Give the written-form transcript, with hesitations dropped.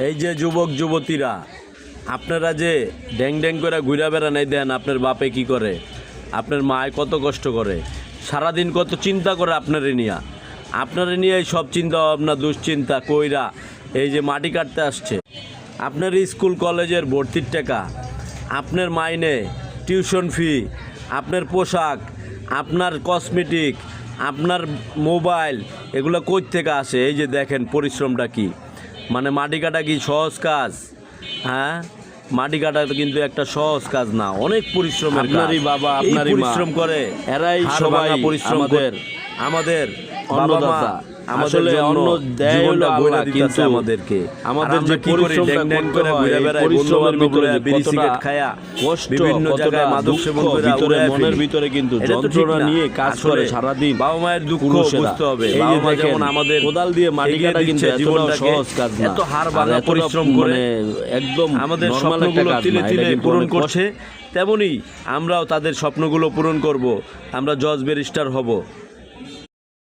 এই যে যুবক যুবতীরা, আপনারা যে ড্যাং ড্যাং করে ঘুরে বেড়ান, এই দেন আপনার বাপে কি করে, আপনার মায় কত কষ্ট করে, সারাদিন কত চিন্তা করে আপনারে নিয়ে এই সব চিন্তা ভাবনা দুশ্চিন্তা কইরা এই যে মাটি কাটতে আসছে। আপনার স্কুল কলেজের ভর্তির টাকা, আপনার মাইনে, টিউশন ফি, আপনার পোশাক, আপনার কসমেটিক, আপনার মোবাইল, এগুলো কই থেকে আসে? এই যে দেখেন পরিশ্রমটা কি, মানে মাটি কাটা কি সহজ কাজ? হ্যাঁ, মাটি কাটা কিন্তু একটা সহজ কাজ না, অনেক পরিশ্রমের কাজ। আপনারই বাবা, আপনারই মা পরিশ্রম করে, এরাই সবাই সবাই পরিশ্রম আমাদের বাবা মা আমাদের আসলে জন্য অন্ন দেয় জীবনটা হলো বইলা আল্লাহ, দিতেছে কিন্তু আমাদেরকে। আমাদের আর যে আমরা কি করি? পরিশ্রমটা ড্যাং ড্যাং করতে করে হয়, ঘুরে বেড়াই, পরিশ্রমের ভিতরে বন্ধু-বান্ধব বিড়ি কতটা সিগারেট খায়া, কষ্ট, বিভিন্ন কতটা জায়গায় মাদক সেবন দুঃখ করে ভিতরে, উড়ায় মনের ফেলি। ভিতরে কিন্তু এটা তো ঠিক যন্ত্রণা না। নিয়ে কাজ আসলে করে সারাদিন বাবা মায়ের দুঃখ পুরুষেরা। বুঝতে হবে। এই যে বাবা মা দেখেন, যেমন আমাদের কোদাল দিয়ে মাটি এগিয়ে কাটা কিন্তু দিচ্ছে এতটাও জীবনটাকে, সহজ কাজ না, এত হাড় আর ভাঙা এতটা পরিশ্রম করে একদম আমাদের নরমাল একটা স্বপ্নগুলো কাজ তিলে না, এটা তিলে কিন্তু পূরণ অনেক কষ্ট। করছে। তেমনি আমরাও তাদের স্বপ্নগুলো পূরণ করব, আমরা জজ ব্যারিস্টার হব।